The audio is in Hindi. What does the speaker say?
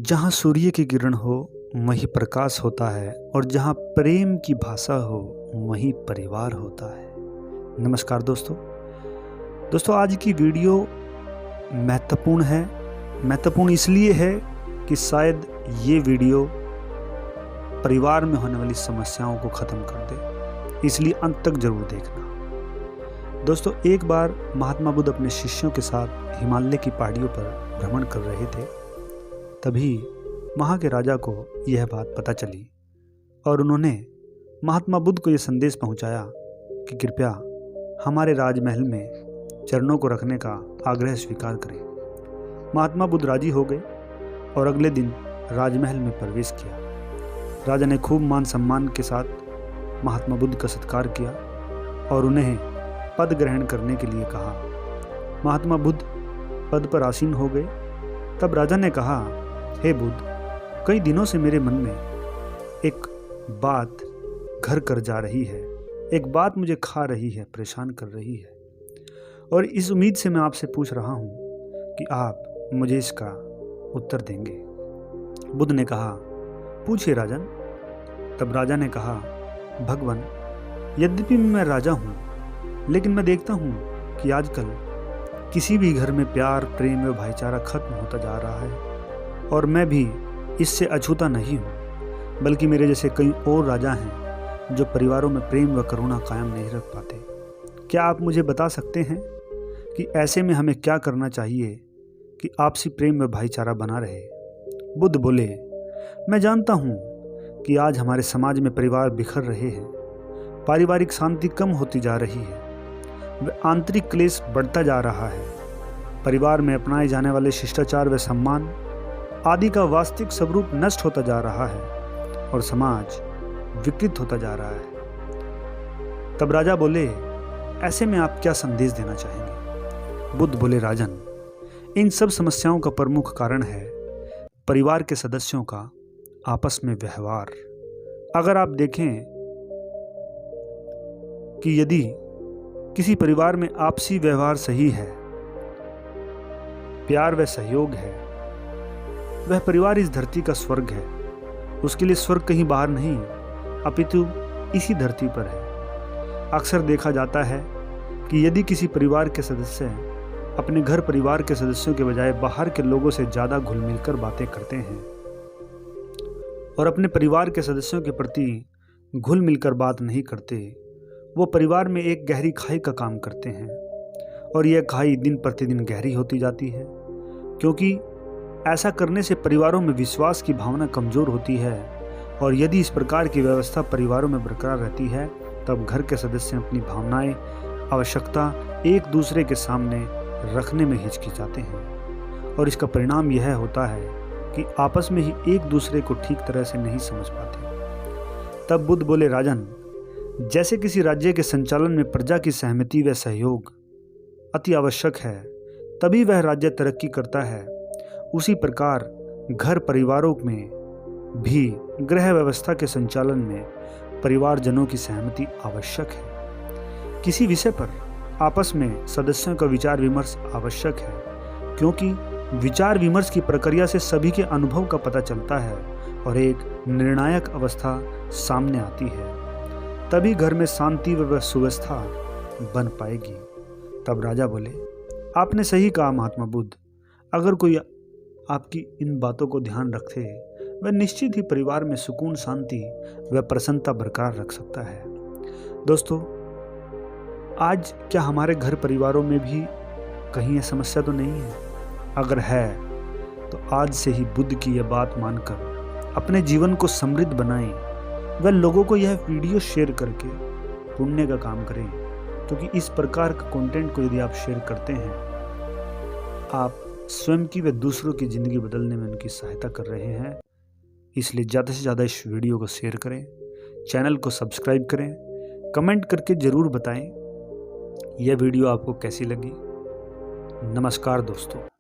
जहाँ सूर्य की किरण हो वहीं प्रकाश होता है और जहाँ प्रेम की भाषा हो वहीं परिवार होता है। नमस्कार दोस्तों आज की वीडियो महत्वपूर्ण है। महत्वपूर्ण इसलिए है कि शायद ये वीडियो परिवार में होने वाली समस्याओं को ख़त्म कर दे, इसलिए अंत तक जरूर देखना। दोस्तों एक बार महात्मा बुद्ध अपने शिष्यों के साथ हिमालय की पहाड़ियों पर भ्रमण कर रहे थे। तभी वहाँ के राजा को यह बात पता चली और उन्होंने महात्मा बुद्ध को यह संदेश पहुँचाया कि कृपया हमारे राजमहल में चरणों को रखने का आग्रह स्वीकार करें। महात्मा बुद्ध राजी हो गए और अगले दिन राजमहल में प्रवेश किया। राजा ने खूब मान सम्मान के साथ महात्मा बुद्ध का सत्कार किया और उन्हें पद ग्रहण करने के लिए कहा। महात्मा बुद्ध पद पर आसीन हो गए। तब राजा ने कहा, हे बुद्ध, कई दिनों से मेरे मन में एक बात घर कर जा रही है, एक बात मुझे खा रही है, परेशान कर रही है, और इस उम्मीद से मैं आपसे पूछ रहा हूँ कि आप मुझे इसका उत्तर देंगे। बुद्ध ने कहा, पूछिए राजन। तब राजा ने कहा, भगवान, यद्यपि मैं राजा हूँ, लेकिन मैं देखता हूँ कि आजकल किसी भी घर में प्यार, प्रेम व भाईचारा खत्म होता जा रहा है और मैं भी इससे अछूता नहीं हूँ, बल्कि मेरे जैसे कई और राजा हैं जो परिवारों में प्रेम व करुणा कायम नहीं रख पाते। क्या आप मुझे बता सकते हैं कि ऐसे में हमें क्या करना चाहिए कि आपसी प्रेम व भाईचारा बना रहे? बुद्ध बोले, मैं जानता हूँ कि आज हमारे समाज में परिवार बिखर रहे हैं, पारिवारिक शांति कम होती जा रही है, व आंतरिक क्लेश बढ़ता जा रहा है। परिवार में अपनाए जाने वाले शिष्टाचार व सम्मान आदि का वास्तविक स्वरूप नष्ट होता जा रहा है और समाज विकृत होता जा रहा है। तब राजा बोले, ऐसे में आप क्या संदेश देना चाहेंगे? बुद्ध बोले, राजन, इन सब समस्याओं का प्रमुख कारण है परिवार के सदस्यों का आपस में व्यवहार। अगर आप देखें कि यदि किसी परिवार में आपसी व्यवहार सही है, प्यार व सहयोग है, वह परिवार इस धरती का स्वर्ग है। उसके लिए स्वर्ग कहीं बाहर नहीं, अपितु इसी धरती पर है। अक्सर देखा जाता है कि यदि किसी परिवार के सदस्य अपने घर परिवार के सदस्यों के बजाय बाहर के लोगों से ज़्यादा घुल मिलकर बातें करते हैं और अपने परिवार के सदस्यों के प्रति घुल मिलकर बात नहीं करते, वो परिवार में एक गहरी खाई का काम करते हैं और यह खाई दिन प्रतिदिन गहरी होती जाती है, क्योंकि ऐसा करने से परिवारों में विश्वास की भावना कमज़ोर होती है और यदि इस प्रकार की व्यवस्था परिवारों में बरकरार रहती है तब घर के सदस्य अपनी भावनाएं, आवश्यकता एक दूसरे के सामने रखने में हिचकिचाते हैं और इसका परिणाम यह होता है कि आपस में ही एक दूसरे को ठीक तरह से नहीं समझ पाते। तब बुद्ध बोले, राजन, जैसे किसी राज्य के संचालन में प्रजा की सहमति व सहयोग अति आवश्यक है, तभी वह राज्य तरक्की करता है, उसी प्रकार घर परिवारों में भी गृह व्यवस्था के संचालन में परिवारजनों की सहमति आवश्यक है। किसी विषय पर आपस में सदस्यों का विचार विमर्श आवश्यक है, क्योंकि विचार विमर्श की प्रक्रिया से सभी के अनुभव का पता चलता है और एक निर्णायक अवस्था सामने आती है। तभी घर में शांति व सुव्यवस्था बन पाएगी। तब राजा बोले, आपने सही कहा महात्मा बुद्ध। अगर कोई आपकी इन बातों को ध्यान रखे, वह निश्चित ही परिवार में सुकून, शांति व प्रसन्नता बरकरार रख सकता है। दोस्तों, आज क्या हमारे घर परिवारों में भी कहीं यह समस्या तो नहीं है? अगर है तो आज से ही बुद्ध की यह बात मानकर अपने जीवन को समृद्ध बनाएं व लोगों को यह वीडियो शेयर करके पुण्य का काम करें, क्योंकि इस प्रकार का कंटेंट को यदि आप शेयर करते हैं, आप स्वयं की व दूसरों की ज़िंदगी बदलने में उनकी सहायता कर रहे हैं। इसलिए ज़्यादा से ज़्यादा इस वीडियो को शेयर करें, चैनल को सब्सक्राइब करें, कमेंट करके ज़रूर बताएं यह वीडियो आपको कैसी लगी। नमस्कार दोस्तों।